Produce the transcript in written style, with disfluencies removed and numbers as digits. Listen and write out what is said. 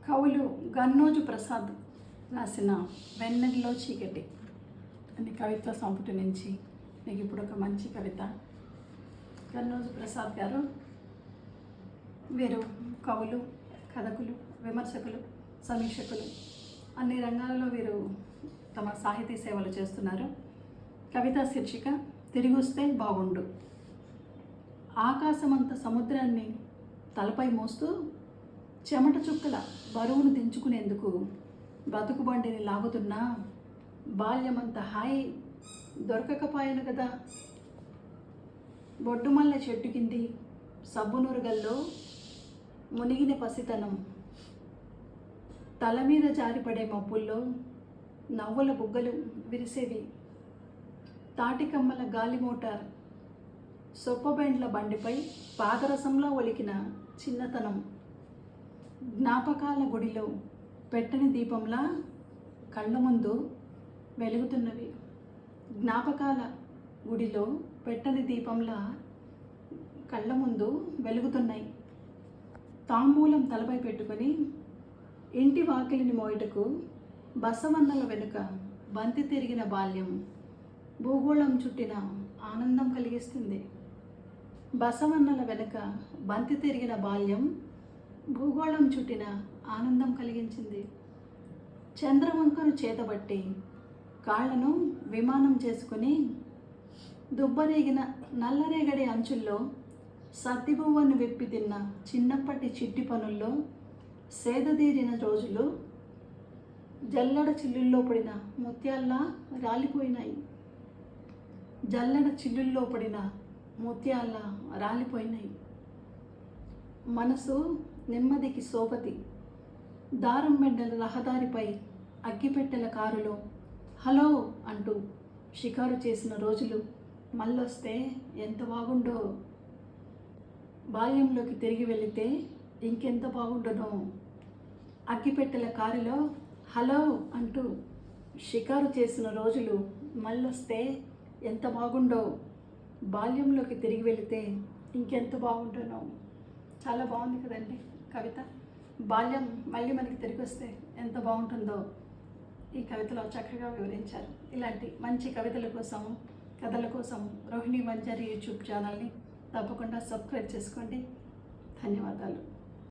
కవులు గన్నోజు ప్రసాద్ రాసిన వెన్నెల్లో చీకటి అనే కవిత్వ సంపుటి నుంచి మీకు ఇప్పుడు ఒక మంచి కవిత. గన్నోజు ప్రసాద్ గారు వీరు కవులు, కథకులు, విమర్శకులు, సమీక్షకులు అన్ని రంగాలలో వీరు తమ సాహితీ సేవలు చేస్తున్నారు. కవితా శీర్షిక తిరిగొస్తే బాగుండు. ఆకాశమంత సముద్రాన్ని తలపై మోస్తూ చెమట చుక్కల బరువును దించుకునేందుకు బతుకు బండిని లాగుతున్నా బాల్యమంత హాయి దొరకకపోయాను కదా. బొడ్డుమల్ల చెట్టు కింది సబ్బునురుగల్లో మునిగిన పసితనం, తల మీద జారిపడే మబ్బుల్లో నవ్వుల బుగ్గలు విరిసేవి. తాటికమ్మల గాలి మోటార్, సొప్పబెండ్ల బండిపై పాదరసంలో ఒలికిన చిన్నతనం, జ్ఞాపకాల గుడిలో పెట్టని దీపంలా కళ్ళ ముందు వెలుగుతున్నవి. జ్ఞాపకాల గుడిలో పెట్టని దీపంలా కళ్ళ ముందు వెలుగుతున్నాయి. తాంబూలం తలపై పెట్టుకొని ఇంటి వాకిలిని మోయటకు బసవన్నల వెనుక బంతి తిరిగిన బాల్యం భూగోళం చుట్టిన ఆనందం కలిగిస్తుంది. బసవన్నల వెనుక బంతి తిరిగిన బాల్యం భూగోళం చుట్టిన ఆనందం కలిగించింది. చంద్రవంకను చేతబట్టి కాళ్లను విమానం చేసుకుని దుబ్బరేగిన నల్లరేగడి అంచుల్లో సత్తిబువ్వను వెప్పి తిన్న చిన్నప్పటి చిట్టి పనుల్లో సేదదీరిన రోజులు జల్లెడ చిల్లుల్లో పడిన ముత్యాల్లా రాలిపోయినాయి. జల్లెడ చిల్లుల్లో పడిన ముత్యాల్లా రాలిపోయినాయి. మనసు నెమ్మదికి సోపతి, దారం మెడ్డల రహదారిపై అగ్గిపెట్టెల కారులో హలో అంటూ షికారు చేసిన రోజులు మళ్ళొస్తే ఎంత బాగుండో. బాల్యంలోకి తిరిగి వెళితే ఇంకెంత బాగుండునో. అగ్గిపెట్టెల కారులో హలో అంటూ షికారు చేసిన రోజులు మళ్ళొస్తే ఎంత బాగుండో. బాల్యంలోకి తిరిగి వెళితే ఇంకెంత బాగుంటునో. చాలా బాగుంది కదండి కవిత. బాల్యం మళ్ళీ మనకి తిరిగి వస్తే ఎంత బాగుంటుందో ఈ కవితలో చక్కగా వివరించారు. ఇలాంటి మంచి కవితల కోసం, కథల కోసం రోహిణి మంజరి యూట్యూబ్ ఛానల్ని తప్పకుండా సబ్స్క్రైబ్ చేసుకోండి. ధన్యవాదాలు.